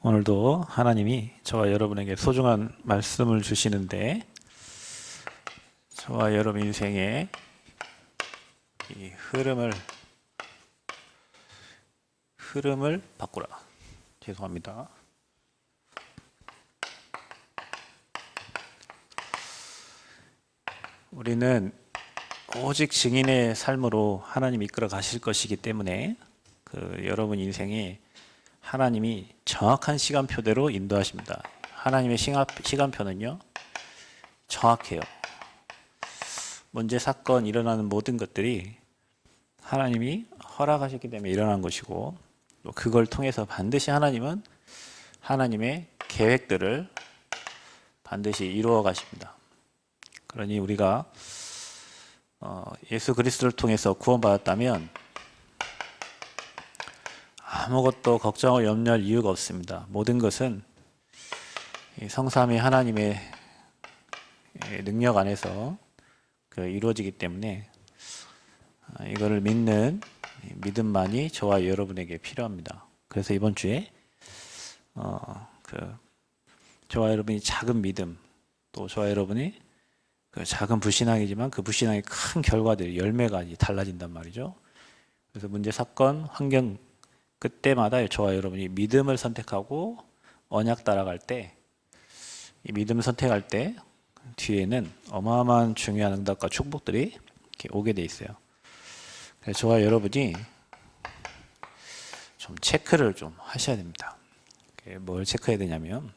오늘도 하나님이 저와 여러분에게 소중한 말씀을 주시는데, 저와 여러분 인생의 이 흐름을 바꾸라. 죄송합니다. 우리는 오직 증인의 삶으로 하나님 이끌어 가실 것이기 때문에 여러분 인생에 하나님이 정확한 시간표대로 인도하십니다. 하나님의 시간표는요, 정확해요. 문제, 사건, 일어나는 모든 것들이 하나님이 허락하셨기 때문에 일어난 것이고, 또 그걸 통해서 반드시 하나님은 하나님의 계획들을 반드시 이루어 가십니다. 그러니 우리가 예수 그리스도를 통해서 구원받았다면 아무것도 걱정을 염려할 이유가 없습니다. 모든 것은 성삼위 하나님의 능력 안에서 이루어지기 때문에 이거를 믿는 믿음만이 저와 여러분에게 필요합니다. 그래서 이번 주에 저와 여러분이 작은 믿음, 또 저와 여러분이 작은 불신앙이지만 그 불신앙의 큰 결과들, 열매가 달라진단 말이죠. 그래서 문제, 사건, 환경 그때마다 저와 여러분이 믿음을 선택하고 언약 따라갈 때, 이 믿음을 선택할 때 뒤에는 어마어마한 중요한 응답과 축복들이 이렇게 오게 돼 있어요. 그래서 저와 여러분이 좀 체크를 좀 하셔야 됩니다. 뭘 체크해야 되냐면,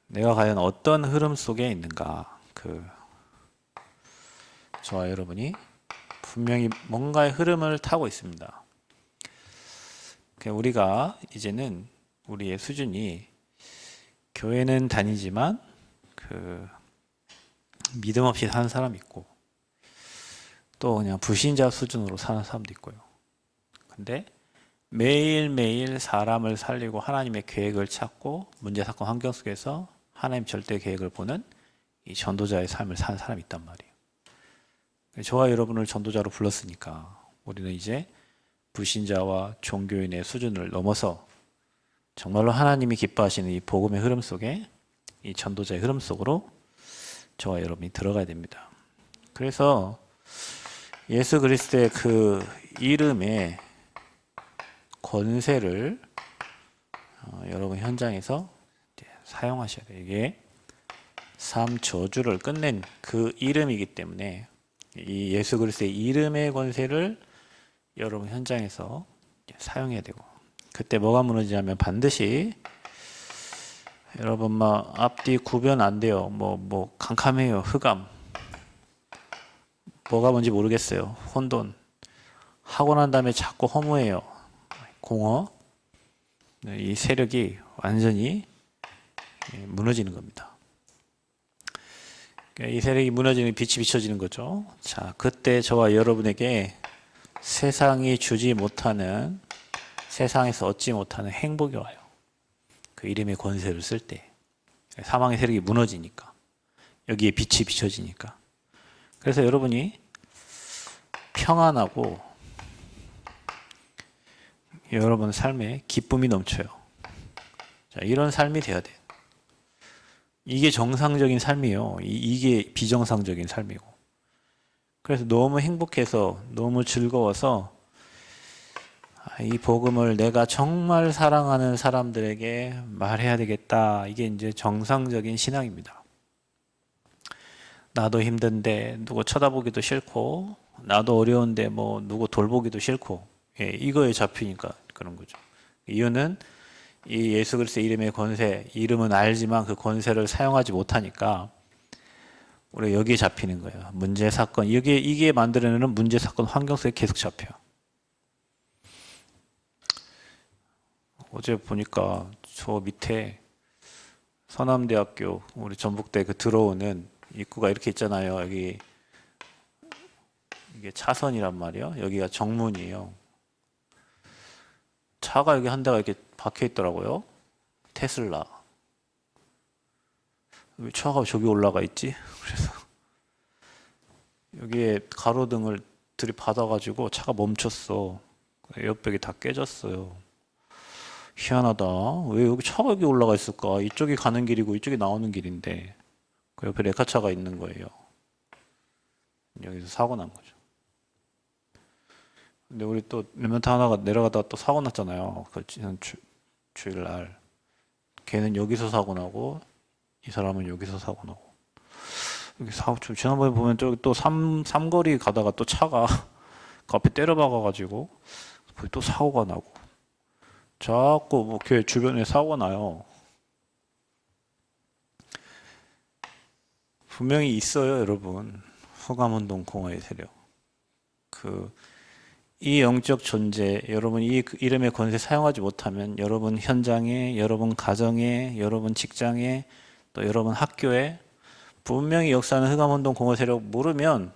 내가 과연 어떤 흐름 속에 있는가. 저와 여러분이 분명히 뭔가의 흐름을 타고 있습니다. 우리가 이제는 우리의 수준이 교회는 다니지만 믿음 없이 사는 사람이 있고, 또 그냥 불신자 수준으로 사는 사람도 있고요. 근데 매일매일 사람을 살리고 하나님의 계획을 찾고 문제, 사건, 환경 속에서 하나님 절대 계획을 보는 이 전도자의 삶을 사는 사람이 있단 말이에요. 저와 여러분을 전도자로 불렀으니까 우리는 이제 불신자와 종교인의 수준을 넘어서 정말로 하나님이 기뻐하시는 이 복음의 흐름 속에, 이 전도자의 흐름 속으로 저와 여러분이 들어가야 됩니다. 그래서 예수 그리스도의 그 이름의 권세를 여러분 현장에서 사용하셔야 돼요. 이게 삶 저주를 끝낸 그 이름이기 때문에 이 예수 그리스도의 이름의 권세를 여러분 현장에서 사용해야 되고, 그때 뭐가 무너지냐면 반드시 여러분 막 앞뒤 구분 안 돼요. 뭐 캄캄해요. 흑암. 뭐가 뭔지 모르겠어요. 혼돈. 하고 난 다음에 자꾸 허무해요. 공허. 이 세력이 완전히 무너지는 겁니다. 이 세력이 무너지는 빛이 비춰지는 거죠. 자, 그때 저와 여러분에게 세상이 주지 못하는, 세상에서 얻지 못하는 행복이 와요. 그 이름의 권세를 쓸 때. 사망의 세력이 무너지니까. 여기에 빛이 비춰지니까. 그래서 여러분이 평안하고 여러분 삶에 기쁨이 넘쳐요. 자, 이런 삶이 돼야 돼요. 이게 정상적인 삶이에요. 이게 비정상적인 삶이고. 그래서 너무 행복해서, 너무 즐거워서 이 복음을 내가 정말 사랑하는 사람들에게 말해야 되겠다. 이게 이제 정상적인 신앙입니다. 나도 힘든데 누구 쳐다보기도 싫고, 나도 어려운데 누구 돌보기도 싫고, 이거에 잡히니까 그런 거죠. 이유는 이 예수 그리스도의 이름의 권세, 이름은 알지만 그 권세를 사용하지 못하니까 우리가 여기에 잡히는 거예요. 문제, 사건. 이게 만들어내는 문제, 사건, 환경 속에 계속 잡혀요. 어제 보니까 저 밑에 서남대학교 우리 전북대 들어오는 입구가 이렇게 있잖아요. 여기 이게 차선이란 말이에요. 여기가 정문이에요. 차가 여기 한 대가 이렇게 박혀 있더라고요. 테슬라. 왜 차가 저기 올라가 있지? 그래서 여기에 가로등을 들이받아가지고 차가 멈췄어. 옆벽이 다 깨졌어요. 희한하다. 왜 여기 차가 여기 올라가 있을까? 이쪽이 가는 길이고 이쪽이 나오는 길인데 그 옆에 레카차가 있는 거예요. 여기서 사고 난 거죠. 근데 우리 또 레몬트 하나가 내려가다가 또 사고 났잖아요. 그 지난 주일날. 걔는 여기서 사고 나고 이 사람은 여기서 사고 나고. 여기 사고 지난번에 보면 저기 또 삼거리 가다가 또 차가 그 앞에 때려 박아가지고 또 사고가 나고. 자꾸 뭐 교회 주변에 사고가 나요. 분명히 있어요, 여러분. 흑암운동 공허의 세력. 이 영적 존재, 여러분 이 이름의 권세 사용하지 못하면 여러분 현장에, 여러분 가정에, 여러분 직장에, 또 여러분 학교에 분명히 역사하는 흑암운동 공허 세력 모르면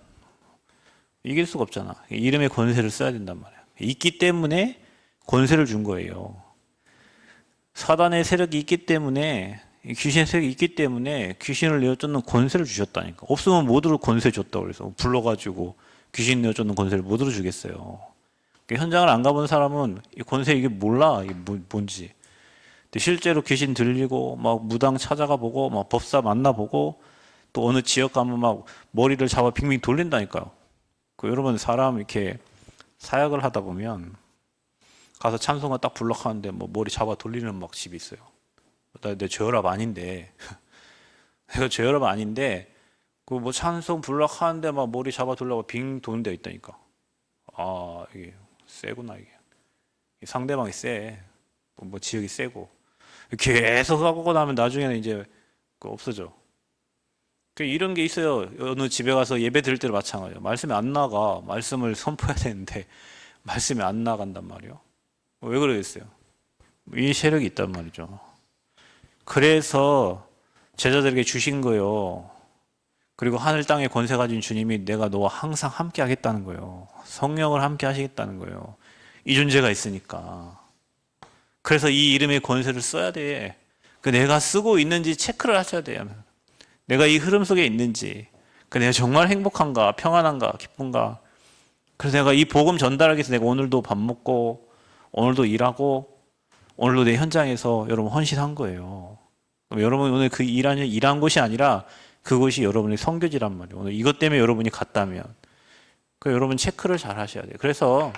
이길 수가 없잖아. 이름의 권세를 써야 된단 말이야. 있기 때문에 권세를 준 거예요. 사단의 세력이 있기 때문에, 귀신의 세력이 있기 때문에 귀신을 내어쫓는 권세를 주셨다니까. 없으면 모두를 권세 줬다고 그래서 불러가지고 귀신 내어쫓는 권세를 모두를 주겠어요. 현장을 안 가본 사람은 이 권세 이게 몰라. 이게 뭔지. 근데 실제로 귀신 들리고 막 무당 찾아가 보고 막 법사 만나보고 또 어느 지역 가면 막 머리를 잡아 빙빙 돌린다니까요. 여러분 사람 이렇게 사역을 하다 보면 가서 찬송가 딱 불락하는데 뭐 머리 잡아 돌리는 막 집이 있어요. 내 저혈압 아닌데 내가 저혈압 아닌데 그 뭐 찬송 불락하는데 막 머리 잡아 돌려고 빙 도는 데 있다니까. 아 이게 세구나 이게. 상대방이 세. 뭐 지역이 세고 계속 하고 나면 나중에는 이제 없어져. 이런 게 있어요. 어느 집에 가서 예배 드릴 때도 마찬가지예요. 말씀이 안 나가. 말씀을 선포해야 되는데 말씀이 안 나간단 말이에요. 왜 그러겠어요? 이 세력이 있단 말이죠. 그래서 제자들에게 주신 거예요. 그리고 하늘 땅에 권세 가진 주님이 내가 너와 항상 함께 하겠다는 거예요. 성령을 함께 하시겠다는 거예요. 이 존재가 있으니까. 그래서 이 이름의 권세를 써야 돼. 내가 쓰고 있는지 체크를 하셔야 돼요. 내가 이 흐름 속에 있는지, 내가 정말 행복한가, 평안한가, 기쁜가. 그래서 내가 이 복음 전달하기 위해서 내가 오늘도 밥 먹고, 오늘도 일하고, 오늘도 내 현장에서 여러분 헌신한 거예요. 여러분 오늘 그 일한 곳이 아니라 그곳이 여러분의 선교지란 말이에요. 오늘 이것 때문에 여러분이 갔다면. 여러분 체크를 잘 하셔야 돼요. 그래서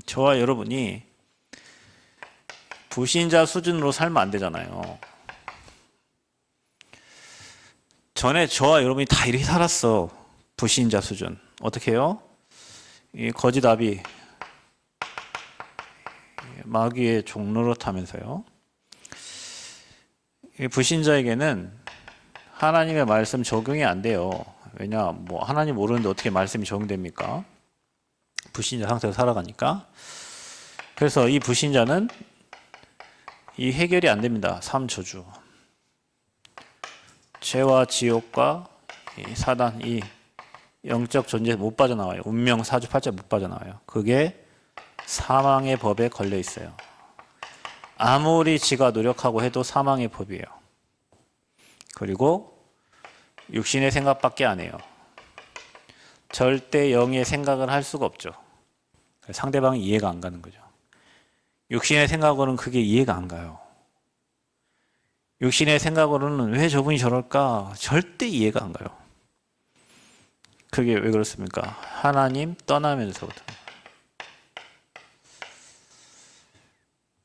저와 여러분이 불신자 수준으로 살면 안 되잖아요. 전에 저와 여러분이 다 이렇게 살았어. 불신자 수준. 어떻게 해요? 이 거짓 아비 마귀의 종노릇하면서요. 이 불신자에게는 하나님의 말씀 적용이 안 돼요. 왜냐? 뭐 하나님 모르는데 어떻게 말씀이 적용됩니까? 불신자 상태로 살아가니까. 그래서 이 불신자는 이 해결이 안 됩니다. 삶 저주. 죄와 지옥과 이 사단, 이 영적 존재 못 빠져나와요. 운명 사주팔자 못 빠져나와요. 그게 사망의 법에 걸려 있어요. 아무리 지가 노력하고 해도 사망의 법이에요. 그리고 육신의 생각밖에 안 해요. 절대 영의 생각을 할 수가 없죠. 상대방이 이해가 안 가는 거죠. 육신의 생각으로는 그게 이해가 안 가요. 육신의 생각으로는 왜 저분이 저럴까? 절대 이해가 안 가요. 그게 왜 그렇습니까? 하나님 떠나면서부터.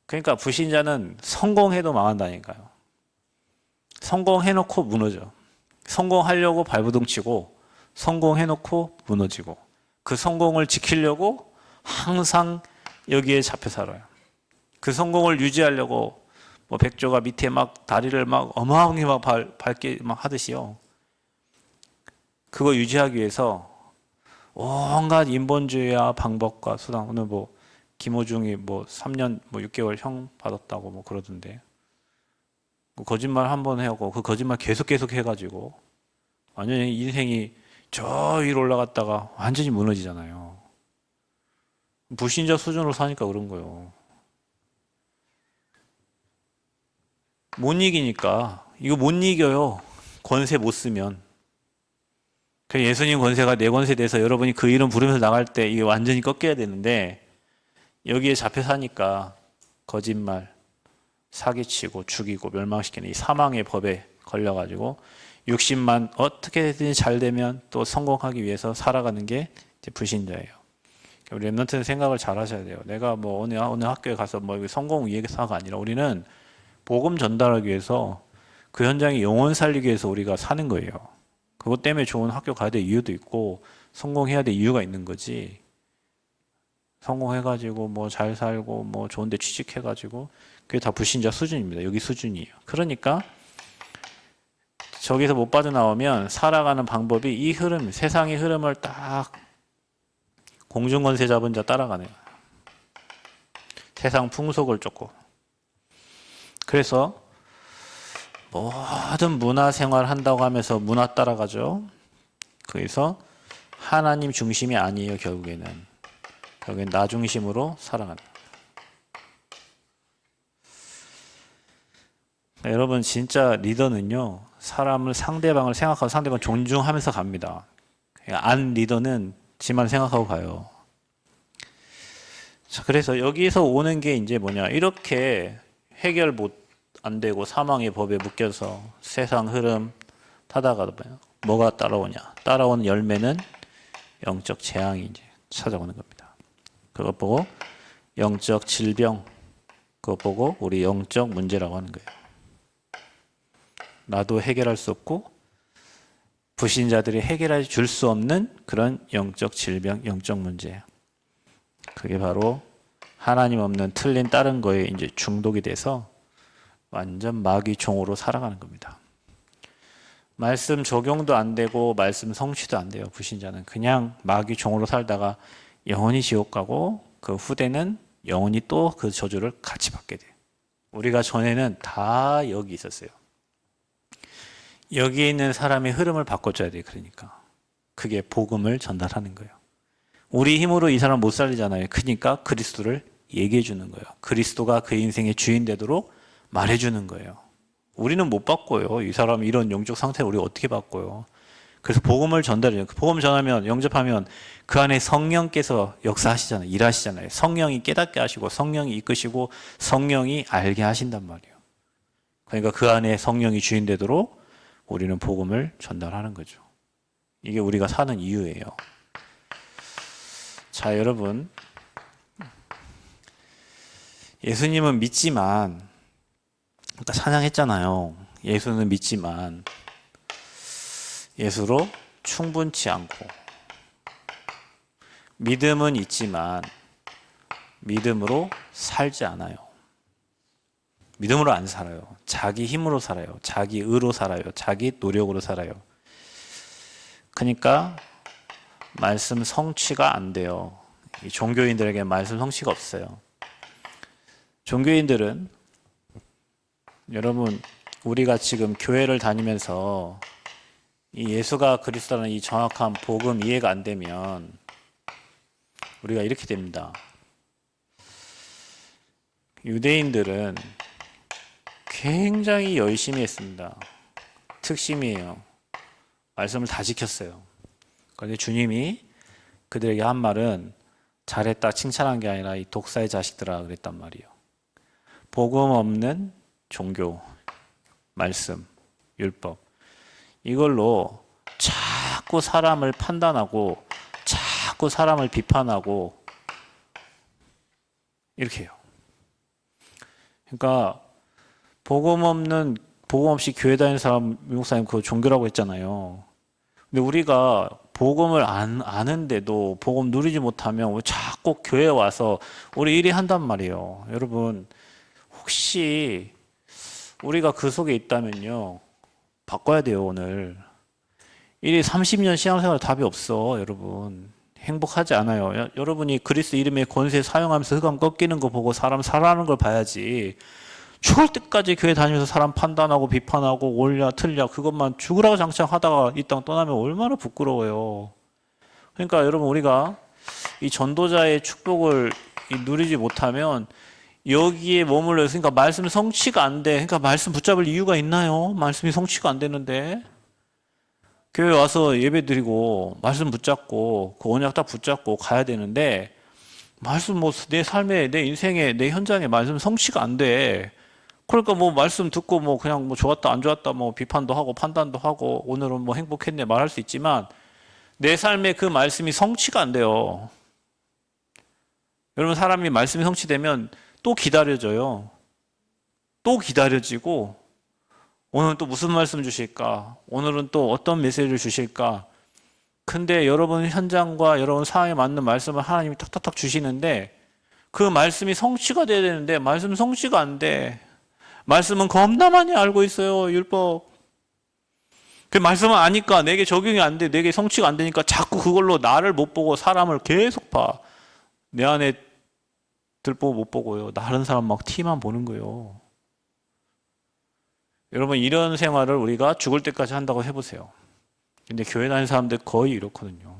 그러니까 불신자는 성공해도 망한다니까요. 성공해놓고 무너져. 성공하려고 발버둥 치고 성공해놓고 무너지고 그 성공을 지키려고 항상 여기에 잡혀 살아요. 그 성공을 유지하려고 뭐 백조가 밑에 막 다리를 막 어마어마하게 막 밟게 막 하듯이요. 그거 유지하기 위해서 온갖 인본주의와 방법과 수단. 오늘 뭐 김호중이 뭐 3년 뭐 6개월 형 받았다고 뭐 그러던데. 거짓말 한 번 해고 그 거짓말 계속 해가지고 완전히 인생이 저 위로 올라갔다가 완전히 무너지잖아요. 불신자 수준으로 사니까 그런 거예요. 못 이기니까. 이거 못 이겨요. 권세 못 쓰면. 예수님 권세가 내 권세 돼서 여러분이 그 이름 부르면서 나갈 때 이게 완전히 꺾여야 되는데 여기에 잡혀 사니까 거짓말, 사기치고 죽이고 멸망시키는 이 사망의 법에 걸려가지고 육신만 어떻게든 잘 되면 또 성공하기 위해서 살아가는 게 이제 불신자예요. 우리 랩런트는 생각을 잘 하셔야 돼요. 내가 뭐 어느 학교에 가서 뭐 성공 위해서가 아니라 우리는 복음 전달하기 위해서 그 현장에 영혼 살리기 위해서 우리가 사는 거예요. 그것 때문에 좋은 학교 가야 될 이유도 있고 성공해야 될 이유가 있는 거지. 성공해가지고 뭐 잘 살고 뭐 좋은 데 취직해가지고 그게 다 불신자 수준입니다. 여기 수준이에요. 그러니까 저기서 못 빠져나오면 살아가는 방법이 이 흐름, 세상의 흐름을 딱 공중권세 잡은 자 따라가네요. 세상 풍속을 쫓고. 그래서 모든 문화생활 한다고 하면서 문화 따라가죠. 그래서 하나님 중심이 아니에요. 결국에는 나 중심으로 살아간다. 여러분 진짜 리더는요, 상대방을 생각하고 상대방 존중하면서 갑니다. 안 리더는 지만 생각하고 가요. 자, 그래서 여기서 오는 게 이제 뭐냐, 이렇게 해결 안 되고 사망의 법에 묶여서 세상 흐름 타다가 뭐가 따라오냐, 따라오는 열매는 영적 재앙이 이제 찾아오는 겁니다. 그것 보고 영적 질병, 그것 보고 우리 영적 문제라고 하는 거예요. 나도 해결할 수 없고 불신자들이 해결해 줄 수 없는 그런 영적 질병, 영적 문제. 그게 바로 하나님 없는 틀린 다른 거에 이제 중독이 돼서 완전 마귀 종으로 살아가는 겁니다. 말씀 적용도 안 되고 말씀 성취도 안 돼요. 불신자는 그냥 마귀 종으로 살다가 영원히 지옥 가고 그 후대는 영원히 또 그 저주를 같이 받게 돼요. 우리가 전에는 다 여기 있었어요. 여기에 있는 사람의 흐름을 바꿔줘야 돼요. 그러니까 그게 복음을 전달하는 거예요. 우리 힘으로 이 사람 못 살리잖아요. 그러니까 그리스도를 얘기해 주는 거예요. 그리스도가 그 인생의 주인 되도록 말해 주는 거예요. 우리는 못 바꿔요. 이 사람이 이런 영적 상태를 우리가 어떻게 바꿔요. 그래서 복음을 전달해요. 복음 전하면, 영접하면 그 안에 성령께서 역사하시잖아요. 일하시잖아요. 성령이 깨닫게 하시고 성령이 이끄시고 성령이 알게 하신단 말이에요. 그러니까 그 안에 성령이 주인 되도록 우리는 복음을 전달하는 거죠. 이게 우리가 사는 이유예요. 자, 여러분, 예수님은 믿지만, 아까 찬양했잖아요. 예수는 믿지만 예수로 충분치 않고, 믿음은 있지만 믿음으로 살지 않아요. 믿음으로 안 살아요. 자기 힘으로 살아요. 자기 의로 살아요. 자기 노력으로 살아요. 그러니까 말씀 성취가 안 돼요. 이 종교인들에게 말씀 성취가 없어요. 종교인들은, 여러분, 우리가 지금 교회를 다니면서 이 예수가 그리스도라는 이 정확한 복음 이해가 안 되면 우리가 이렇게 됩니다. 유대인들은 굉장히 열심히 했습니다. 특심이에요. 말씀을 다 지켰어요. 그런데 주님이 그들에게 한 말은 잘했다 칭찬한 게 아니라 이 독사의 자식들아 그랬단 말이에요. 복음 없는 종교, 말씀, 율법, 이걸로 자꾸 사람을 판단하고 자꾸 사람을 비판하고 이렇게 해요. 그러니까 복음 없이 교회 다니는 사람, 미국 사람 그거 종교라고 했잖아요. 근데 우리가 복음을 아는데도 복음 누리지 못하면 왜 자꾸 교회에 와서 우리 일이 한단 말이에요. 여러분, 혹시 우리가 그 속에 있다면요, 바꿔야 돼요. 오늘 30년 신앙생활 답이 없어. 여러분 행복하지 않아요. 여러분이 그리스도 이름의 권세 사용하면서 흑암 꺾이는 거 보고 사람 살아나는 걸 봐야지, 죽을 때까지 교회 다니면서 사람 판단하고 비판하고 옳냐 틀냐 그것만 죽으라고 장창하다가 이 땅 떠나면 얼마나 부끄러워요. 그러니까 여러분, 우리가 이 전도자의 축복을 누리지 못하면 여기에 머물러 있으니까 말씀 성취가 안 돼. 그러니까 말씀 붙잡을 이유가 있나요? 말씀이 성취가 안 되는데. 교회 와서 예배 드리고 말씀 붙잡고 그 언약 딱 붙잡고 가야 되는데 말씀 뭐 내 삶에, 내 인생에, 내 현장에 말씀 성취가 안 돼. 그러니까 뭐 말씀 듣고 뭐 그냥 뭐 좋았다 안 좋았다 뭐 비판도 하고 판단도 하고 오늘은 뭐 행복했네 말할 수 있지만 내 삶에 그 말씀이 성취가 안 돼요. 여러분 사람이 말씀이 성취되면 또 기다려져요. 또 기다려지고 오늘은 또 무슨 말씀 주실까? 오늘은 또 어떤 메시지를 주실까? 근데 여러분 현장과 여러분 상황에 맞는 말씀을 하나님이 탁탁탁 주시는데 그 말씀이 성취가 돼야 되는데 말씀 성취가 안 돼. 말씀은 겁나 많이 알고 있어요. 율법. 그 말씀은 아니까 내게 적용이 안 돼. 내게 성취가 안 되니까 자꾸 그걸로 나를 못 보고 사람을 계속 봐. 내 안에 들보 못 보고요. 다른 사람 막 티만 보는 거예요. 여러분 이런 생활을 우리가 죽을 때까지 한다고 해보세요. 근데 교회 다니는 사람들 거의 이렇거든요.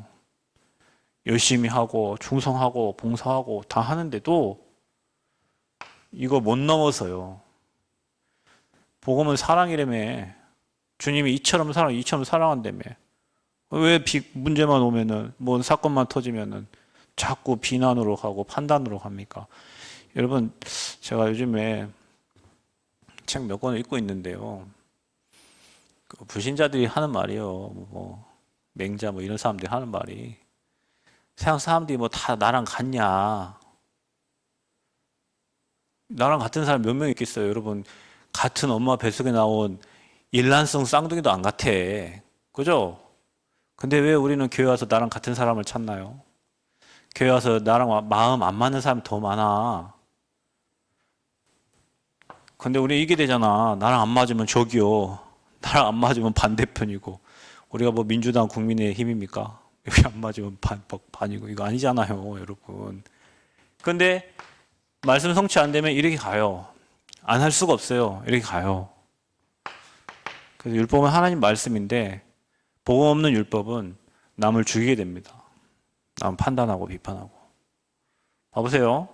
열심히 하고 충성하고 봉사하고 다 하는데도 이거 못 넘어서요. 복음은 사랑이라며. 주님이 이처럼 사랑한다며. 왜 문제만 오면은 뭐 사건만 터지면은 자꾸 비난으로 가고 판단으로 갑니까? 여러분 제가 요즘에 책 몇 권을 읽고 있는데요. 그 불신자들이 하는 말이요. 뭐 맹자 뭐 이런 사람들이 하는 말이 세상 사람들이 뭐 다 나랑 같냐? 나랑 같은 사람 몇 명 있겠어요, 여러분? 같은 엄마 뱃속에 나온 일란성 쌍둥이도 안 같아. 그죠? 근데 왜 우리는 교회 와서 나랑 같은 사람을 찾나요? 교회 와서 나랑 마음 안 맞는 사람이 더 많아. 근데 우리 이게 되잖아. 나랑 안 맞으면 저기요. 나랑 안 맞으면 반대편이고. 우리가 뭐 민주당 국민의힘입니까? 여기 안 맞으면 반이고. 이거 아니잖아요, 여러분. 근데 말씀 성취 안 되면 이렇게 가요. 안 할 수가 없어요. 이렇게 가요. 그래서 율법은 하나님 말씀인데 복음 없는 율법은 남을 죽이게 됩니다. 남 판단하고 비판하고. 봐보세요.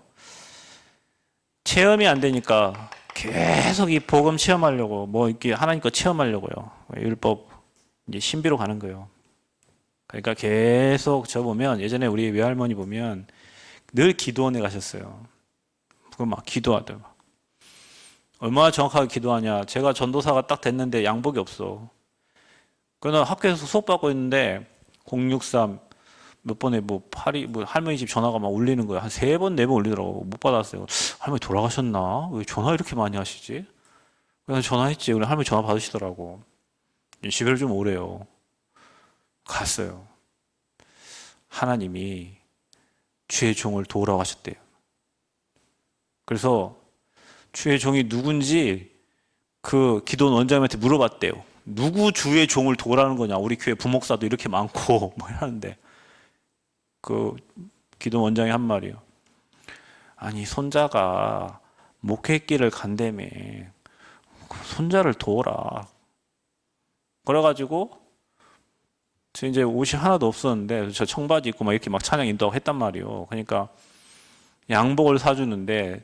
체험이 안 되니까 계속 이 복음 체험하려고 뭐 이렇게 하나님 거 체험하려고요. 율법 이제 신비로 가는 거예요. 그러니까 계속 저 보면 예전에 우리 외할머니 보면 늘 기도원에 가셨어요. 그 막 기도하더라. 얼마나 정확하게 기도하냐. 제가 전도사가 딱 됐는데 양복이 없어. 그러나 학교에서 수업 받고 있는데 063 몇 번에 뭐 할머니 집 전화가 막 울리는 거야. 한 3번, 4번 울리더라고. 못 받았어요. 할머니 돌아가셨나? 왜 전화 이렇게 많이 하시지? 그래서 전화했지. 우리 할머니 전화 받으시더라고. 집에를 좀 오래요. 갔어요. 하나님이 주의 종을 도우라고 하셨대요. 그래서 주의 종이 누군지 그 기도원 원장님한테 물어봤대요. 누구 주의 종을 도우라는 거냐? 우리 교회 부목사도 이렇게 많고 뭐 하는데 그 기도원 원장이 한 말이요. 아니 손자가 목회길을 간다며 손자를 도우라. 그래가지고 저 이제 옷이 하나도 없었는데 저 청바지 입고 막 이렇게 막 찬양 인도하고 했단 말이요. 그러니까 양복을 사주는데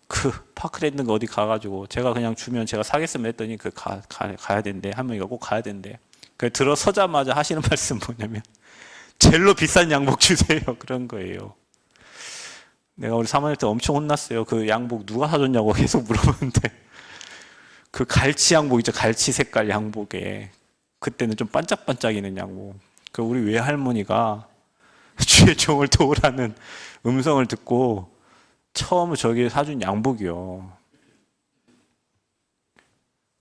그 파크에 있는 거 어디 가가지고 제가 그냥 주면 제가 사겠으면 했더니 그 가야 된대. 할머니가 꼭 가야 된대. 그 들어서자마자 하시는 말씀 뭐냐면 젤로 비싼 양복 주세요. 그런 거예요. 내가 우리 사모님 때 엄청 혼났어요. 그 양복 누가 사줬냐고 계속 물어보는데 그 갈치 양복 있죠. 갈치 색깔 양복에 그때는 좀 반짝반짝이는 양복. 그 우리 외할머니가 주의 종을 도우라는 음성을 듣고 처음 저기 사준 양복이요.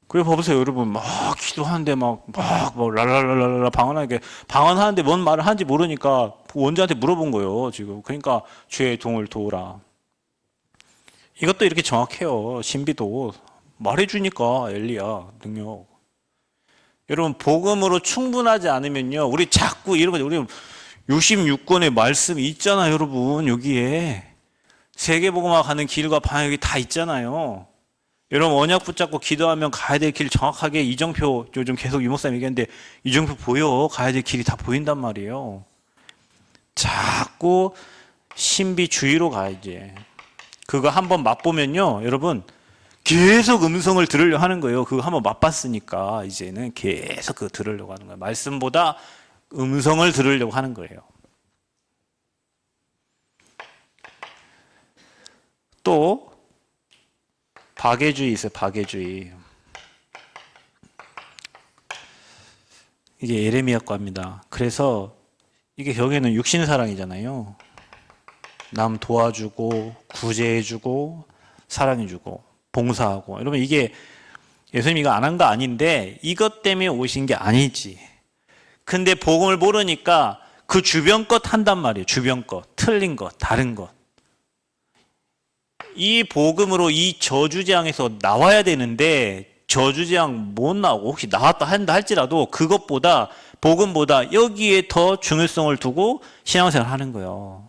그래 봐보세요, 여러분. 막 기도하는데 막 랄랄랄랄라 방언하는데 뭔 말을 하는지 모르니까 원자한테 물어본 거예요, 지금. 그러니까 주의 종을 도우라. 이것도 이렇게 정확해요. 신비도 말해주니까 엘리야 능력. 여러분 복음으로 충분하지 않으면요, 우리 자꾸 이런 거 우리 66권의 말씀이 있잖아요, 여러분. 여기에 세계복음화 가는 길과 방향이 다 있잖아요. 여러분 언약 붙잡고 기도하면 가야 될 길 정확하게 이정표 요즘 계속 유목사님 얘기하는데 이정표 보여. 가야 될 길이 다 보인단 말이에요. 자꾸 신비주의로 가야지. 그거 한번 맛보면요, 여러분 계속 음성을 들으려 하는 거예요. 그거 한번 맛봤으니까 이제는 계속 그거 들으려고 하는 거예요. 말씀보다 음성을 들으려고 하는 거예요. 또 박애주의 있어요. 박애주의. 이게 예레미야 거입니다. 그래서 이게 결국에는 육신사랑이잖아요. 남 도와주고 구제해주고 사랑해주고 봉사하고. 여러분 이게 예수님이 이거 안 한 거 아닌데 이것 때문에 오신 게 아니지. 근데 복음을 모르니까 그 주변 것 한단 말이에요. 주변 것, 틀린 것, 다른 것. 이 복음으로 이 저주재앙에서 나와야 되는데 저주재앙 못 나오고 혹시 나왔다 한다 할지라도 그것보다 복음보다 여기에 더 중요성을 두고 신앙생활 하는 거예요.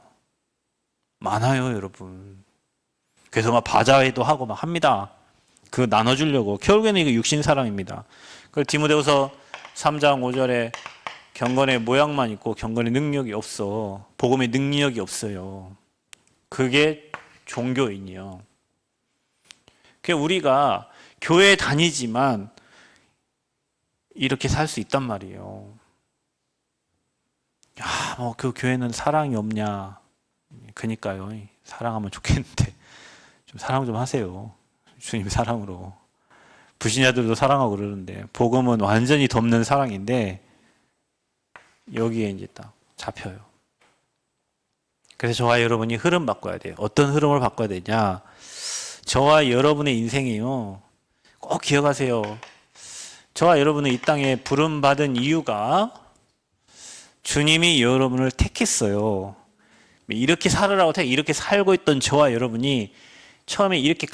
많아요, 여러분. 그래서 막 바자회도 하고 막 합니다. 그 나눠주려고. 결국에는 이거 육신 사랑입니다. 그 디모데후서 3장 5절에 경건의 모양만 있고 경건의 능력이 없어. 복음의 능력이 없어요. 그게 종교인이요. 그 우리가 교회 다니지만 이렇게 살 수 있단 말이에요. 야, 뭐 그 교회는 사랑이 없냐? 그니까요. 사랑하면 좋겠는데 좀 사랑 좀 하세요. 주님 사랑으로. 불신자들도 사랑하고 그러는데 복음은 완전히 덮는 사랑인데 여기에 이제 딱 잡혀요. 그래서 저와 여러분이 흐름 바꿔야 돼요. 어떤 흐름을 바꿔야 되냐? 저와 여러분의 인생이요. 꼭 기억하세요. 저와 여러분은 이 땅에 부름받은 이유가 주님이 여러분을 택했어요. 이렇게 살으라고 이렇게 살고 있던 저와 여러분이 처음에 이렇게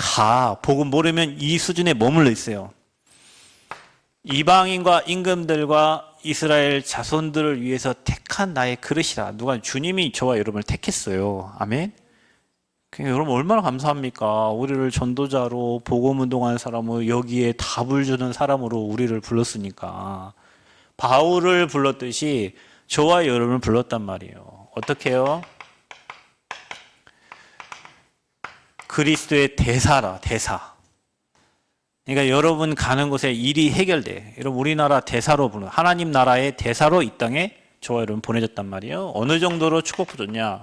복음 모르면 이 수준에 머물러 있어요. 이방인과 임금들과 이스라엘 자손들을 위해서 택한 나의 그릇이라. 누가 주님이 저와 여러분을 택했어요. 아멘. 여러분 얼마나 감사합니까? 우리를 전도자로 복음 운동하는 사람으로 여기에 답을 주는 사람으로 우리를 불렀으니까. 바울을 불렀듯이 저와 여러분을 불렀단 말이에요. 어떻게 해요? 그리스도의 대사라, 대사. 그러니까 여러분 가는 곳에 일이 해결돼. 여러분 우리나라 대사로 부르는 하나님 나라의 대사로 이 땅에 저와 여러분 보내졌단 말이에요. 어느 정도로 축복을 줬냐?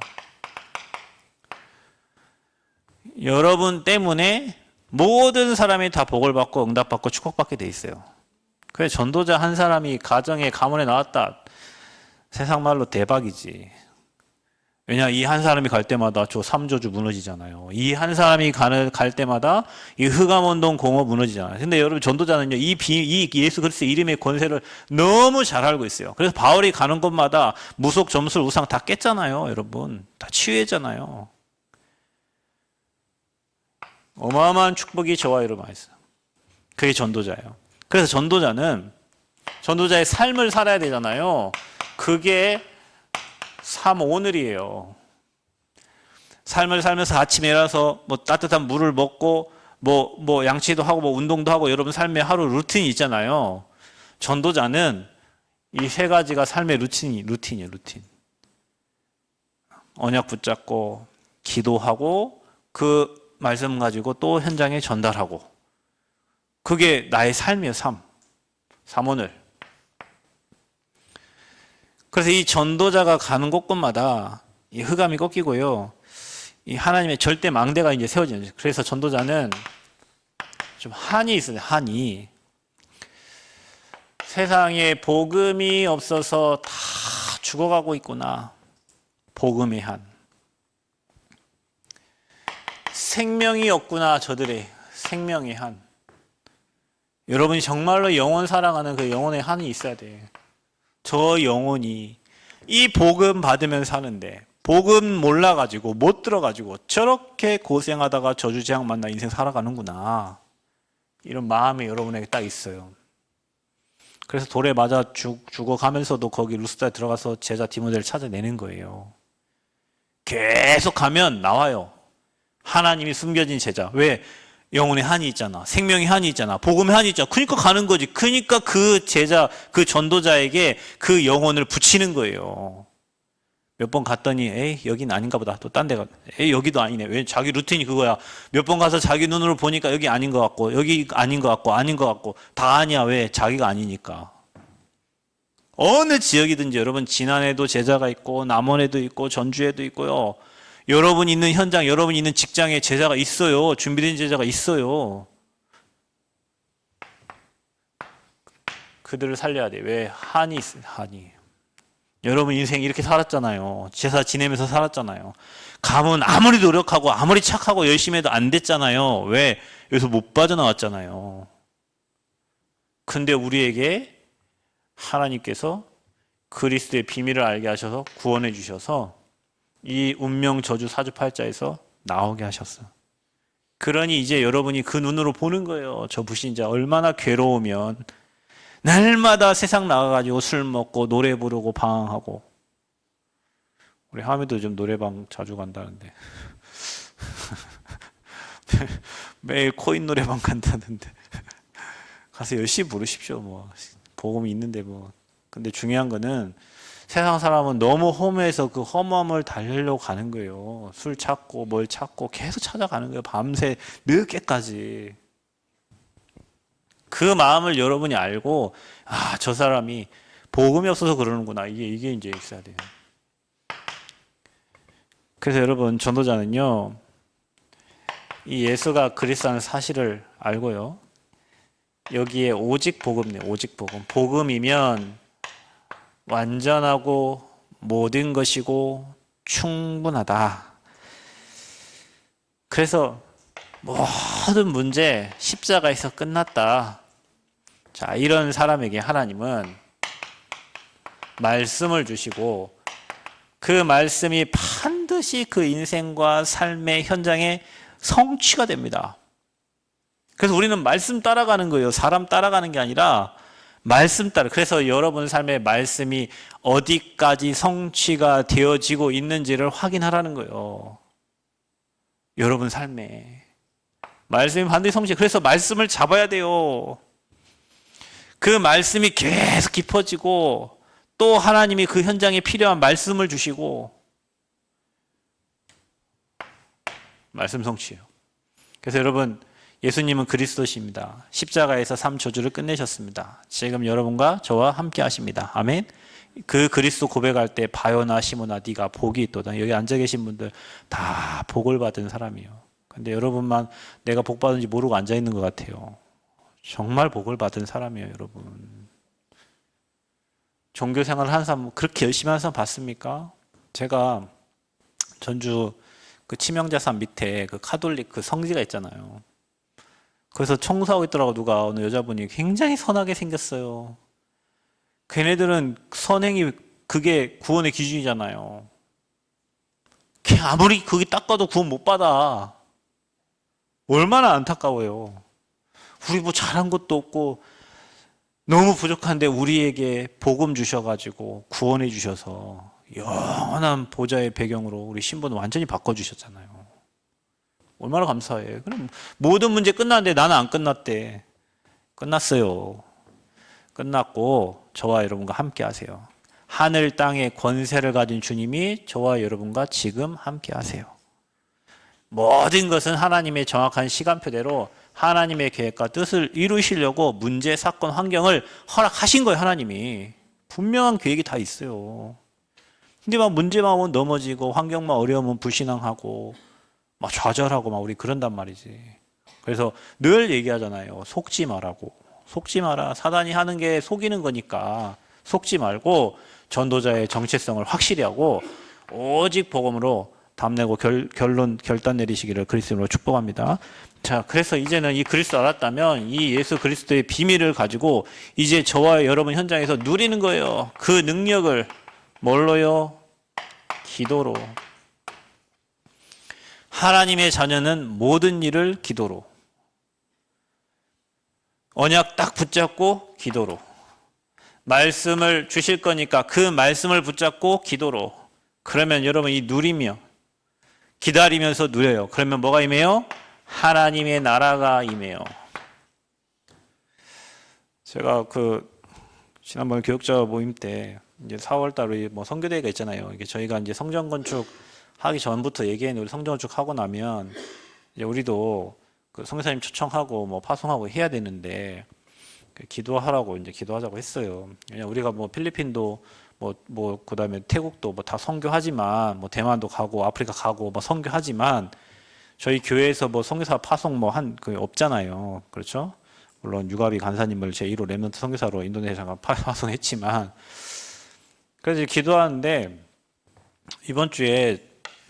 여러분 때문에 모든 사람이 다 복을 받고 응답받고 축복받게 돼 있어요. 그래서 전도자 한 사람이 가정에 가문에 나왔다. 세상 말로 대박이지. 왜냐, 이 한 사람이 갈 때마다 저 삼조주 무너지잖아요. 이 한 사람이 갈 때마다 이 흑암운동 공업 무너지잖아요. 근데 여러분 전도자는요, 이 예수 그리스도의 이름의 권세를 너무 잘 알고 있어요. 그래서 바울이 가는 곳마다 무속, 점술, 우상 다 깼잖아요, 여러분. 다 치유했잖아요. 어마어마한 축복이 저와 여러분 있어요. 그게 전도자예요. 그래서 전도자는 전도자의 삶을 살아야 되잖아요. 그게 오늘이에요. 삶을 살면서 아침에 일어나서 뭐 따뜻한 물을 먹고 뭐 양치도 하고 뭐 운동도 하고 여러분 삶의 하루 루틴이 있잖아요. 전도자는 이 세 가지가 삶의 루틴이에요, 루틴. 언약 붙잡고 기도하고 그 말씀 가지고 또 현장에 전달하고. 그게 나의 삶이에요, 삶 오늘. 그래서 이 전도자가 가는 곳곳마다 이 흑암이 꺾이고요. 이 하나님의 절대 망대가 이제 세워지는 거죠. 그래서 전도자는 좀 한이 있어요, 한이. 세상에 복음이 없어서 다 죽어가고 있구나. 복음의 한. 생명이 없구나, 저들의 생명의 한. 여러분이 정말로 영혼 사랑하는 그 영혼의 한이 있어야 돼. 저 영혼이 이 복음 받으면 사는데 복음 몰라가지고 못 들어가지고 저렇게 고생하다가 저주재앙 만나 인생 살아가는구나. 이런 마음이 여러분에게 딱 있어요. 그래서 돌에 맞아 죽어가면서도 거기 루스드라에 들어가서 제자 디모데를 찾아내는 거예요. 계속 가면 나와요. 하나님이 숨겨진 제자. 왜? 영혼의 한이 있잖아. 생명의 한이 있잖아. 복음의 한이 있잖아. 그러니까 가는 거지. 그러니까 그 제자, 그 전도자에게 그 영혼을 붙이는 거예요. 몇 번 갔더니 에이 여기는 아닌가 보다. 또 딴 데 가. 에이 여기도 아니네. 왜? 자기 루틴이 그거야. 몇 번 가서 자기 눈으로 보니까 여기 아닌 것 같고 여기 아닌 것 같고 아닌 것 같고 다 아니야. 왜? 자기가 아니니까. 어느 지역이든지 여러분 지난해도 제자가 있고 남원에도 있고 전주에도 있고요. 여러분 있는 현장, 여러분 있는 직장에 제자가 있어요. 준비된 제자가 있어요. 그들을 살려야 돼. 왜? 한이 있어요. 한이. 여러분 인생 이렇게 살았잖아요. 제사 지내면서 살았잖아요. 가면 아무리 노력하고 아무리 착하고 열심히 해도 안 됐잖아요. 왜? 여기서 못 빠져나왔잖아요. 근데 우리에게 하나님께서 그리스도의 비밀을 알게 하셔서 구원해 주셔서 이 운명 저주 사주팔자에서 나오게 하셨어. 그러니 이제 여러분이 그 눈으로 보는 거예요. 저 불신자 얼마나 괴로우면 날마다 세상 나가가지고 술 먹고 노래 부르고 방황하고. 우리 하미도 좀 노래방 자주 간다는데 매일 코인 노래방 간다는데 가서 열심히 부르십시오. 뭐 복음이 있는데 뭐. 근데 중요한 거는 세상 사람은 너무 허무해서 그 허무함을 달래려고 가는 거예요. 술 찾고 뭘 찾고 계속 찾아가는 거예요. 밤새 늦게까지. 그 마음을 여러분이 알고 아, 저 사람이 복음이 없어서 그러는구나. 이게 이제 있어야 돼요. 그래서 여러분 전도자는요. 이 예수가 그리스도라는 사실을 알고요. 여기에 오직 복음이네요. 오직 복음. 복음이면 완전하고 모든 것이고 충분하다. 그래서 모든 문제 십자가에서 끝났다. 자, 이런 사람에게 하나님은 말씀을 주시고 그 말씀이 반드시 그 인생과 삶의 현장에 성취가 됩니다. 그래서 우리는 말씀 따라가는 거예요. 사람 따라가는 게 아니라 말씀 따라. 그래서 여러분 삶의 말씀이 어디까지 성취가 되어지고 있는지를 확인하라는 거예요. 여러분 삶에 말씀이 반드시 성취. 그래서 말씀을 잡아야 돼요. 그 말씀이 계속 깊어지고 또 하나님이 그 현장에 필요한 말씀을 주시고 말씀 성취예요. 그래서 여러분 예수님은 그리스도십니다. 십자가에서 삶 저주를 끝내셨습니다. 지금 여러분과 저와 함께 하십니다. 아멘. 그 그리스도 고백할 때 바요나 시모나 네가 복이 있도다. 여기 앉아 계신 분들 다 복을 받은 사람이에요. 근데 여러분만 내가 복 받은지 모르고 앉아 있는 것 같아요. 정말 복을 받은 사람이에요, 여러분. 종교 생활을 하는 사람 그렇게 열심히 하는 사람 봤습니까? 제가 전주 그 치명자산 밑에 그 카톨릭 그 성지가 있잖아요. 그래서 청소하고 있더라고. 누가 어느 여자분이 굉장히 선하게 생겼어요. 걔네들은 선행이 그게 구원의 기준이잖아요. 걔 아무리 그게 닦아도 구원 못 받아. 얼마나 안타까워요. 우리 뭐 잘한 것도 없고 너무 부족한데 우리에게 복음 주셔가지고 구원해 주셔서 영원한 보좌의 배경으로 우리 신분을 완전히 바꿔주셨잖아요. 얼마나 감사해. 그럼 모든 문제 끝났는데 나는 안 끝났대. 끝났어요. 끝났고 저와 여러분과 함께 하세요. 하늘 땅의 권세를 가진 주님이 저와 여러분과 지금 함께 하세요. 모든 것은 하나님의 정확한 시간표대로 하나님의 계획과 뜻을 이루시려고 문제, 사건, 환경을 허락하신 거예요. 하나님이. 분명한 계획이 다 있어요. 근데 막 문제만 오면 넘어지고 환경만 어려우면 불신앙하고 막 좌절하고 막 우리 그런단 말이지. 그래서 늘 얘기하잖아요. 속지 말라고. 속지 마라. 사단이 하는 게 속이는 거니까 속지 말고 전도자의 정체성을 확실히 하고 오직 복음으로 답내고 결단 내리시기를 그리스도로 축복합니다. 자, 그래서 이제는 이 그리스도 알았다면 이 예수 그리스도의 비밀을 가지고 이제 저와 여러분 현장에서 누리는 거예요. 그 능력을 뭘로요? 기도로. 하나님의 자녀는 모든 일을 기도로. 언약 딱 붙잡고 기도로. 말씀을 주실 거니까 그 말씀을 붙잡고 기도로. 그러면 여러분 이 누리며 기다리면서 누려요. 그러면 뭐가 임해요? 하나님의 나라가 임해요. 제가 그 지난번 교육자 모임 때 이제 4월 달에 뭐 선교대회가 있잖아요. 이게 저희가 이제 성전 건축 하기 전부터 얘기했는데 우리 성전 건축 하고 나면 이제 우리도 그 선교사님 초청하고 뭐 파송하고 해야 되는데 기도하라고 이제 기도하자고 했어요. 왜냐 우리가 뭐 필리핀도 그다음에 태국도 뭐 다 선교하지만, 뭐 대만도 가고, 아프리카 가고, 뭐 선교하지만, 저희 교회에서 뭐 선교사 파송 뭐 그 없잖아요. 그렇죠? 물론 유가비 간사님을 제1호 렘넌트 선교사로 인도네시아가 파송했지만, 그래서 기도하는데, 이번 주에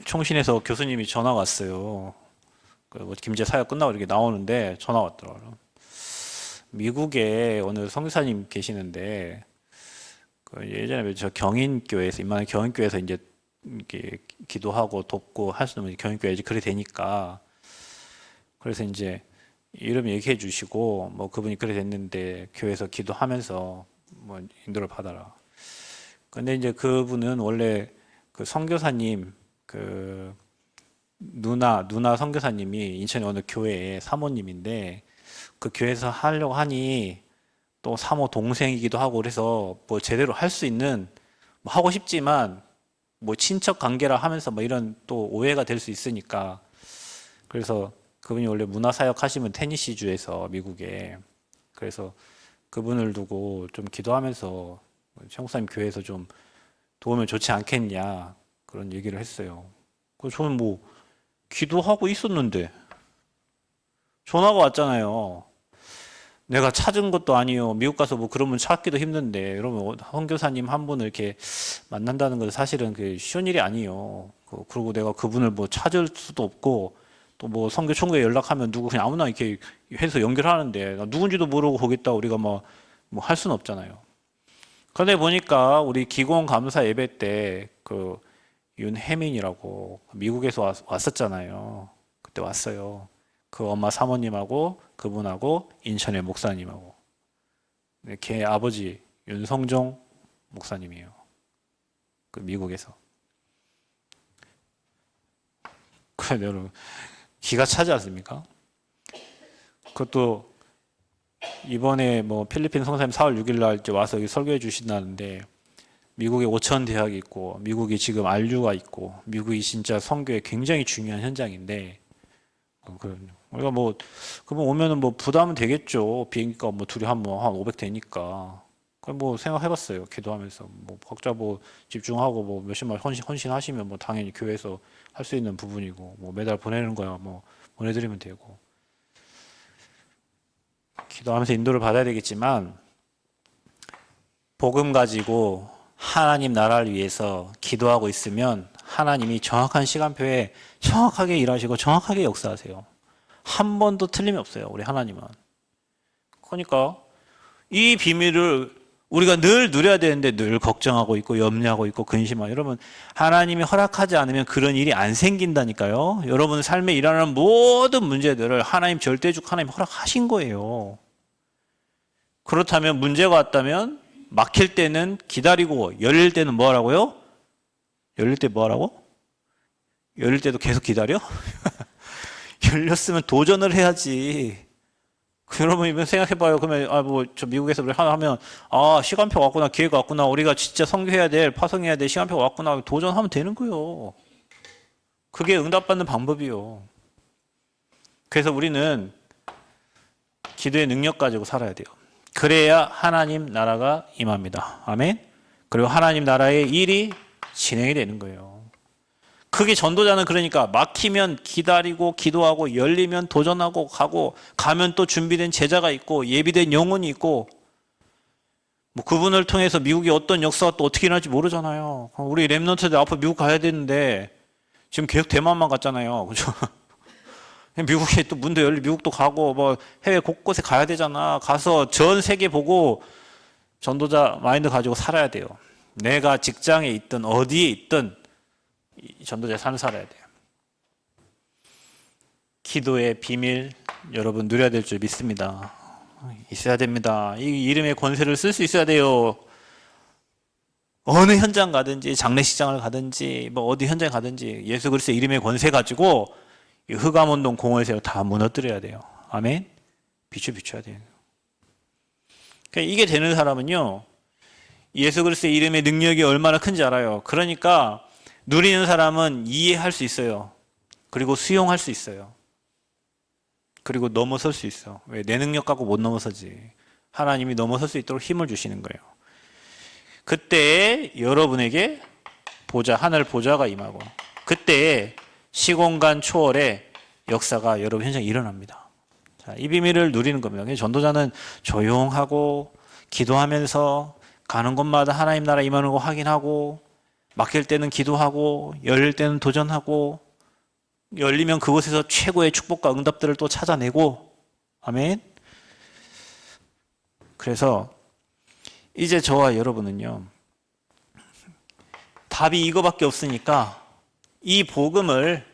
총신에서 교수님이 전화 왔어요. 뭐 김제 사역 끝나고 이렇게 나오는데 전화 왔더라고요. 미국에 어느 선교사님 계시는데, 예전에 저 경인교회에서, 임마누엘 경인교회에서 이제 이렇게 기도하고 돕고 할 수 있는 경인교회 그래 되니까, 그래서 이제 이름 얘기해 주시고, 뭐 그분이 그래 됐는데 교회에서 기도하면서 뭐 인도를 받아라. 근데 이제 그분은 원래 그 선교사님, 그 누나 선교사님이 인천의 어느 교회의 사모님인데, 그 교회에서 하려고 하니 또 사모 동생이기도 하고, 그래서 뭐 제대로 할 수 있는, 뭐 하고 싶지만 뭐 친척 관계라 하면서 뭐 이런 또 오해가 될 수 있으니까, 그래서 그분이 원래 문화사역 하시면 테니시주에서 미국에, 그래서 그분을 두고 좀 기도하면서 청사님 교회에서 좀 도우면 좋지 않겠냐, 그런 얘기를 했어요. 그래서 저는 뭐 기도하고 있었는데 전화가 왔잖아요. 내가 찾은 것도 아니요. 미국 가서 뭐 그러면 찾기도 힘든데, 여러분 선교사님 한 분을 이렇게 만난다는 건 사실은 그 쉬운 일이 아니에요. 그리고 내가 그분을 뭐 찾을 수도 없고, 또 뭐 선교 총회에 연락하면 누구 그냥 아무나 이렇게 해서 연결하는데, 나 누군지도 모르고 거기다 우리가 뭐 할 수는 없잖아요. 그런데 보니까 우리 기공 감사 예배 때 그 윤혜민이라고 미국에서 왔었잖아요. 그때 왔어요. 그 엄마 사모님하고 그분하고 인천의 목사님하고, 걔 아버지 윤성종 목사님이에요. 그 미국에서. 그래, 여러분 기가 차지 않습니까? 그것도 이번에 뭐 필리핀 성사님 4월 6일 날 이제 와서 여기 설교해 주신다는데, 미국에 오천 대학이 있고, 미국이 지금 RU가 있고, 미국이 진짜 선교에 굉장히 중요한 현장인데, 우리가 뭐 그분 오면은 뭐 부담은 되겠죠. 비행기가 뭐 둘이 한 500 되니까. 그럼 뭐 생각해봤어요. 기도하면서 뭐 각자 뭐 집중하고 뭐 몇십만 헌신하시면 뭐 당연히 교회에서 할 수 있는 부분이고, 뭐 매달 보내는 거야 뭐 보내드리면 되고. 기도하면서 인도를 받아야 되겠지만, 복음 가지고 하나님 나라를 위해서 기도하고 있으면 하나님이 정확한 시간표에 정확하게 일하시고 정확하게 역사하세요. 한 번도 틀림이 없어요, 우리 하나님은. 그러니까 이 비밀을 우리가 늘 누려야 되는데 늘 걱정하고 있고 염려하고 있고 근심하고, 여러분 하나님이 허락하지 않으면 그런 일이 안 생긴다니까요. 여러분 삶에 일어나는 모든 문제들을 하나님 절대적 하나님 허락하신 거예요. 그렇다면 문제가 왔다면 막힐 때는 기다리고, 열릴 때는 뭐 하라고요? 열릴 때 뭐 하라고? 열릴 때도 계속 기다려? 열렸으면 도전을 해야지. 여러분 이번 생각해봐요. 그러면 뭐 저 미국에서 우리 하나 하면, 시간표가 왔구나, 기회가 왔구나, 우리가 진짜 선교해야 될, 파송해야 될 시간표가 왔구나, 도전하면 되는 거예요. 그게 응답받는 방법이요. 그래서 우리는 기도의 능력 가지고 살아야 돼요. 그래야 하나님 나라가 임합니다. 아멘. 그리고 하나님 나라의 일이 진행이 되는 거예요. 그게 전도자는, 그러니까 막히면 기다리고 기도하고, 열리면 도전하고 가고, 가면 또 준비된 제자가 있고 예비된 영혼이 있고, 뭐 그분을 통해서 미국의 어떤 역사가 또 어떻게 일어날지 모르잖아요. 우리 렘넌트들 앞으로 미국 가야 되는데 지금 계속 대만만 갔잖아요. 그죠? 미국에 또 문도 열리, 미국도 가고 뭐 해외 곳곳에 가야 되잖아. 가서 전 세계 보고 전도자 마인드 가지고 살아야 돼요. 내가 직장에 있든 어디에 있든 전도자의 삶을 살아야 돼요. 기도의 비밀 여러분 누려야 될 줄 믿습니다. 있어야 됩니다. 이 이름의 권세를 쓸 수 있어야 돼요. 어느 현장 가든지, 장례식장을 가든지 뭐 어디 현장에 가든지 예수 그리스도의 이름의 권세 가지고 이 흑암운동 공허의 다 무너뜨려야 돼요. 아멘. 비춰야 돼요. 그러니까 이게 되는 사람은요, 예수 그리스도의 이름의 능력이 얼마나 큰지 알아요. 그러니까 누리는 사람은 이해할 수 있어요. 그리고 수용할 수 있어요. 그리고 넘어설 수 있어. 왜? 내 능력 갖고 못 넘어서지. 하나님이 넘어설 수 있도록 힘을 주시는 거예요. 그때에 여러분에게 보좌, 하늘 보좌가 임하고 그때에 시공간 초월의 역사가 여러분 현장에 일어납니다. 자, 이 비밀을 누리는 겁니다. 전도자는 조용하고 기도하면서 가는 곳마다 하나님 나라 임하는 거 확인하고 막힐 때는 기도하고 열릴 때는 도전하고 열리면 그곳에서 최고의 축복과 응답들을 또 찾아내고 아멘. 그래서 이제 저와 여러분은요 답이 이거밖에 없으니까 이 복음을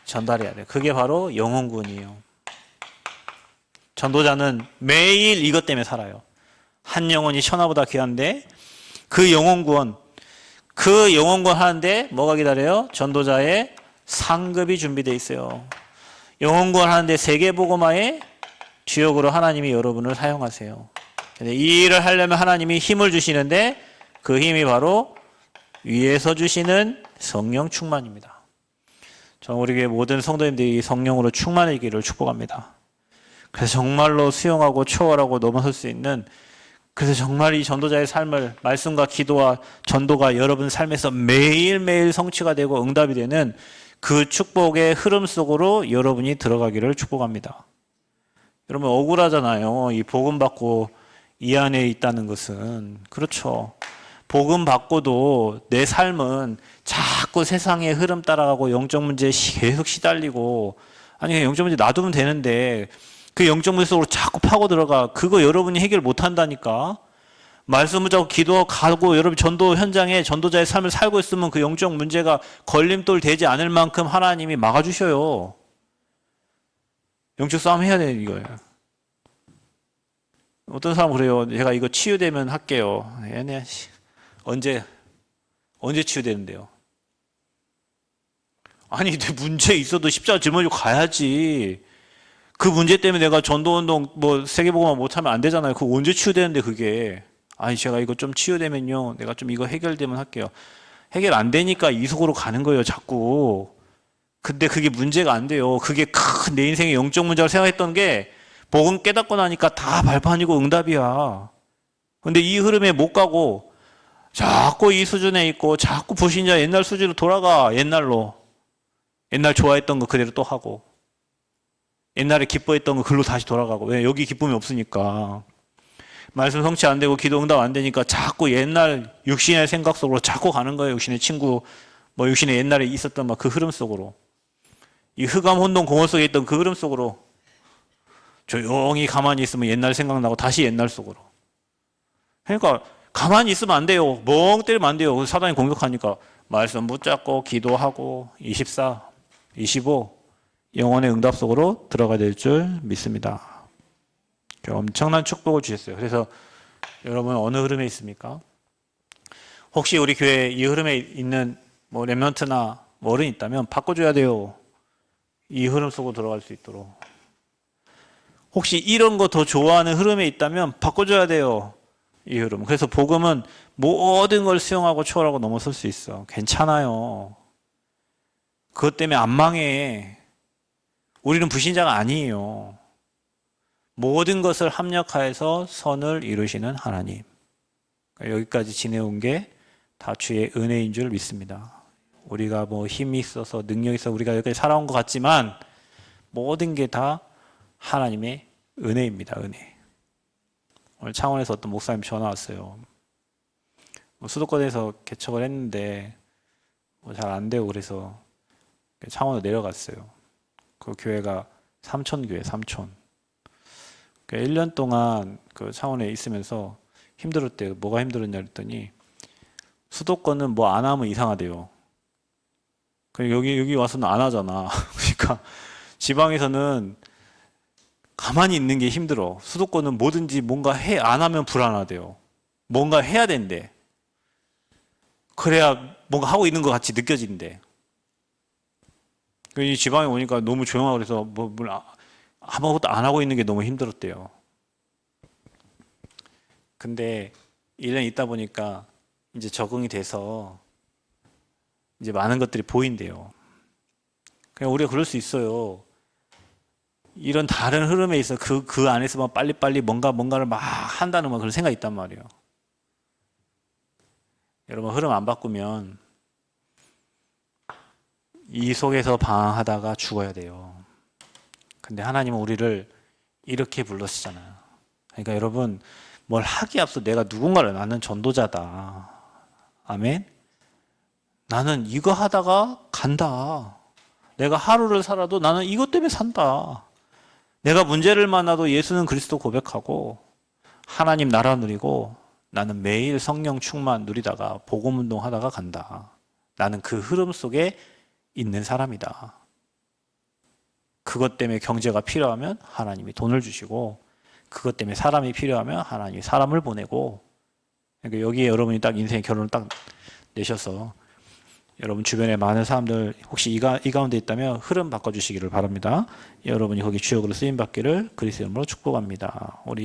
전달해야 돼요. 그게 바로 영혼구원이에요. 전도자는 매일 이것 때문에 살아요. 한 영혼이 천하보다 귀한데 그 영혼구원 하는데 뭐가 기다려요? 전도자의 상급이 준비되어 있어요. 영혼구원 하는데 세계복음화의 주역으로 하나님이 여러분을 사용하세요. 이 일을 하려면 하나님이 힘을 주시는데 그 힘이 바로 위에서 주시는 성령 충만입니다. 저는 우리 교회 모든 성도님들이 성령으로 충만해지기를 축복합니다. 그래서 정말로 수용하고 초월하고 넘어설 수 있는 그래서 정말 이 전도자의 삶을 말씀과 기도와 전도가 여러분 삶에서 매일매일 성취가 되고 응답이 되는 그 축복의 흐름 속으로 여러분이 들어가기를 축복합니다. 여러분 억울하잖아요. 이 복음 받고 이 안에 있다는 것은. 그렇죠. 복음 받고도 내 삶은 자꾸 세상의 흐름 따라가고 영적 문제에 계속 시달리고 아니 영적 문제 놔두면 되는데 그 영적 문제 속으로 자꾸 파고 들어가. 그거 여러분이 해결 못 한다니까. 말씀 붙잡고 기도하고 여러분 전도 현장에 전도자의 삶을 살고 있으면 그 영적 문제가 걸림돌 되지 않을 만큼 하나님이 막아주셔요. 영적 싸움 해야 되는 이거예요. 어떤 사람은 그래요. 제가 이거 치유되면 할게요. 얘네 언제 치유되는데요? 아니 내 문제 있어도 십자가 짊어지고 가야지. 그 문제 때문에 내가 전도운동 세계복음화 못하면 안 되잖아요. 그거 언제 치유되는데 그게. 아니 제가 이거 좀 치유되면요 내가 좀 이거 해결되면 할게요. 해결 안 되니까 이 속으로 가는 거예요 자꾸. 근데 그게 문제가 안 돼요. 그게 큰 내 인생의 영적 문제를 생각했던 게 복음 깨닫고 나니까 다 발판이고 응답이야. 근데 이 흐름에 못 가고 자꾸 이 수준에 있고 자꾸 불신자 옛날 수준으로 돌아가. 옛날 좋아했던 거 그대로 또 하고 옛날에 기뻐했던 거 글로 다시 돌아가고. 왜? 여기 기쁨이 없으니까. 말씀 성취 안 되고 기도 응답 안 되니까 자꾸 옛날 육신의 생각 속으로 자꾸 가는 거예요. 육신의 친구, 육신의 옛날에 있었던 그 흐름 속으로. 이 흑암 혼돈 공허 속에 있던 그 흐름 속으로 조용히 가만히 있으면 옛날 생각나고 다시 옛날 속으로. 그러니까 가만히 있으면 안 돼요. 멍 때리면 안 돼요. 사단이 공격하니까 말씀 붙잡고 기도하고 24, 25 영혼의 응답 속으로 들어가야 될 줄 믿습니다. 엄청난 축복을 주셨어요. 그래서 여러분 어느 흐름에 있습니까? 혹시 우리 교회 이 흐름에 있는 렘넌트나 어른이 있다면 바꿔줘야 돼요. 이 흐름 속으로 들어갈 수 있도록. 혹시 이런 거 더 좋아하는 흐름에 있다면 바꿔줘야 돼요. 이 흐름. 그래서 복음은 모든 걸 수용하고 초월하고 넘어설 수 있어. 괜찮아요. 그것 때문에 안 망해. 우리는 불신자가 아니에요. 모든 것을 합력하여서 선을 이루시는 하나님. 여기까지 지내온 게 다 주의 은혜인 줄 믿습니다. 우리가 힘이 있어서 능력이 있어서 우리가 여기까지 살아온 것 같지만 모든 게 다 하나님의 은혜입니다. 은혜. 오늘 창원에서 어떤 목사님 전화 왔어요. 수도권에서 개척을 했는데 잘 안 되고 그래서 창원으로 내려갔어요. 그 교회가 삼촌교회, 삼촌. 1년 동안 그 창원에 있으면서 힘들었대요. 뭐가 힘들었냐 그랬더니 수도권은 안 하면 이상하대요. 여기 와서는 안 하잖아. 그러니까 지방에서는 가만히 있는 게 힘들어. 수도권은 뭐든지 뭔가 안 하면 불안하대요. 뭔가 해야 된대. 그래야 뭔가 하고 있는 것 같이 느껴진대. 이 지방에 오니까 너무 조용하고 그래서 아무것도 안 하고 있는 게 너무 힘들었대요. 근데 1년 있다 보니까 이제 적응이 돼서 이제 많은 것들이 보인대요. 그냥 우리가 그럴 수 있어요. 이런 다른 흐름에 있어 그 안에서만 빨리빨리 뭔가를 막 한다는 그런 생각이 있단 말이에요. 여러분 흐름 안 바꾸면 이 속에서 방황하다가 죽어야 돼요. 근데 하나님은 우리를 이렇게 불렀잖아요. 그러니까 여러분 뭘 하기에 앞서 내가 누군가를 나는 전도자다. 아멘. 나는 이거 하다가 간다. 내가 하루를 살아도 나는 이것 때문에 산다. 내가 문제를 만나도 예수는 그리스도 고백하고 하나님 나라 누리고 나는 매일 성령 충만 누리다가 복음 운동하다가 간다. 나는 그 흐름 속에 있는 사람이다. 그것 때문에 경제가 필요하면 하나님이 돈을 주시고 그것 때문에 사람이 필요하면 하나님이 사람을 보내고 그러니까 여기에 여러분이 딱 인생의 결론을 딱 내셔서 여러분 주변에 많은 사람들 혹시 이 가운데 있다면 흐름 바꿔주시기를 바랍니다. 여러분이 거기 주역으로 쓰임받기를 그리스도 이름으로 축복합니다. 우리